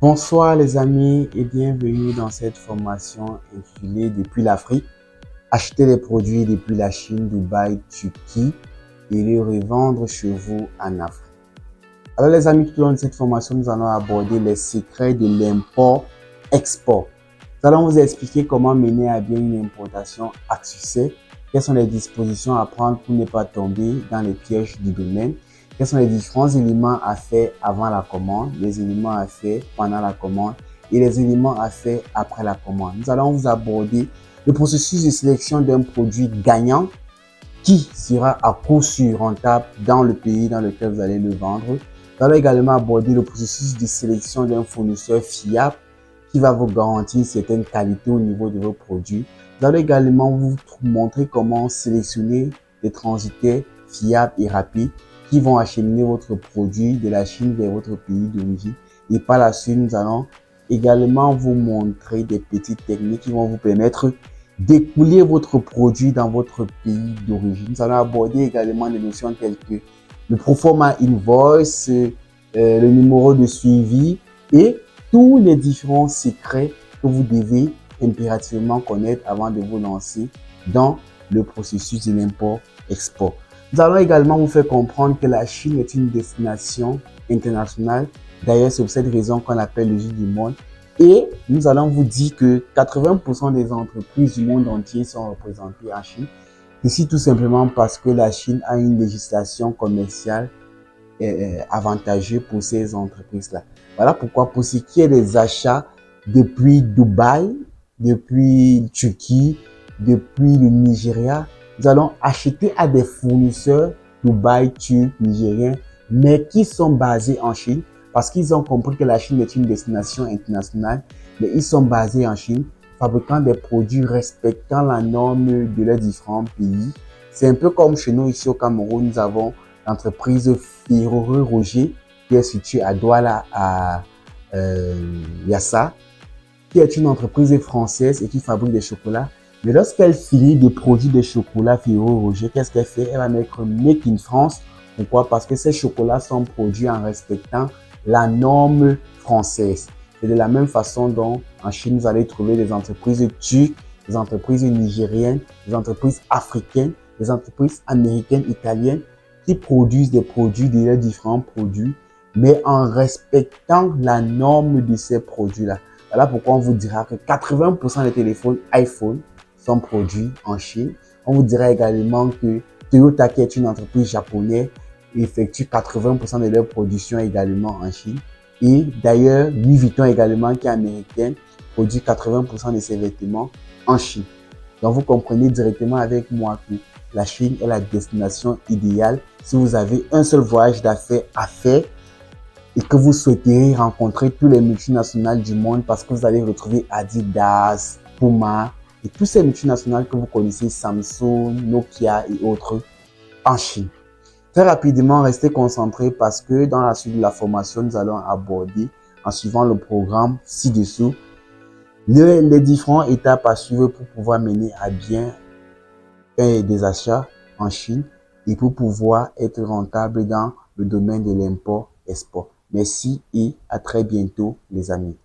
Bonsoir les amis et bienvenue dans cette formation intitulée Depuis l'Afrique, acheter les produits depuis la Chine, Dubaï, Turquie et les revendre chez vous en Afrique. Alors les amis, tout au long de cette formation, nous allons aborder les secrets de l'import-export. Nous allons vous expliquer comment mener à bien une importation à succès, quelles sont les dispositions à prendre pour ne pas tomber dans les pièges du domaine, quels sont les différents éléments à faire avant la commande, les éléments à faire pendant la commande et les éléments à faire après la commande. Nous allons vous aborder le processus de sélection d'un produit gagnant qui sera à coup sûr rentable dans le pays dans lequel vous allez le vendre. Nous allons également aborder le processus de sélection d'un fournisseur fiable qui va vous garantir une certaine qualité au niveau de vos produits. Nous allons également vous montrer comment sélectionner des transitaires fiables et rapides qui vont acheminer votre produit de la Chine vers votre pays d'origine. Et par la suite, nous allons également vous montrer des petites techniques qui vont vous permettre d'écouler votre produit dans votre pays d'origine. Nous allons aborder également des notions telles que le proforma invoice, le numéro de suivi et tous les différents secrets que vous devez impérativement connaître avant de vous lancer dans le processus de l'import-export. Nous allons également vous faire comprendre que la Chine est une destination internationale. D'ailleurs, c'est pour cette raison qu'on l'appelle le jus du monde. Et nous allons vous dire que 80% des entreprises du monde entier sont représentées en Chine. Ceci tout simplement parce que la Chine a une législation commerciale avantageuse pour ces entreprises-là. Voilà pourquoi pour ce qui est des achats depuis Dubaï, depuis Turquie, depuis le Nigeria, nous allons acheter à des fournisseurs Dubaï, Turcs, Nigériens, mais qui sont basés en Chine parce qu'ils ont compris que la Chine est une destination internationale, mais ils sont basés en Chine, fabriquant des produits respectant la norme de leurs différents pays. C'est un peu comme chez nous ici au Cameroun, nous avons l'entreprise Ferrero Rocher qui est située à Douala, à Yassa, qui est une entreprise française et qui fabrique des chocolats. Mais lorsqu'elle finit de produire des chocolats Ferrero Rocher, qu'est-ce qu'elle fait? Elle va mettre Make in France. Pourquoi? Parce que ces chocolats sont produits en respectant la norme française. C'est de la même façon dont en Chine, vous allez trouver des entreprises turques, des entreprises nigériennes, des entreprises africaines, des entreprises américaines, italiennes qui produisent des produits, des différents produits, mais en respectant la norme de ces produits-là. Voilà pourquoi on vous dira que 80% des téléphones iPhone sont produits en Chine. On vous dira également que Toyota, qui est une entreprise japonaise, effectue 80% de leur production également en Chine. Et d'ailleurs, Louis Vuitton également, qui est américaine, produit 80% de ses vêtements en Chine. Donc, vous comprenez directement avec moi que la Chine est la destination idéale si vous avez un seul voyage d'affaires à faire et que vous souhaiterez rencontrer tous les multinationales du monde parce que vous allez retrouver Adidas, Puma et tous ces multinationales que vous connaissez, Samsung, Nokia et autres en Chine. Très rapidement, restez concentrés parce que dans la suite de la formation, nous allons aborder, en suivant le programme ci-dessous, les différentes étapes à suivre pour pouvoir mener à bien des achats en Chine et pour pouvoir être rentable dans le domaine de l'import-export. Merci et à très bientôt les amis.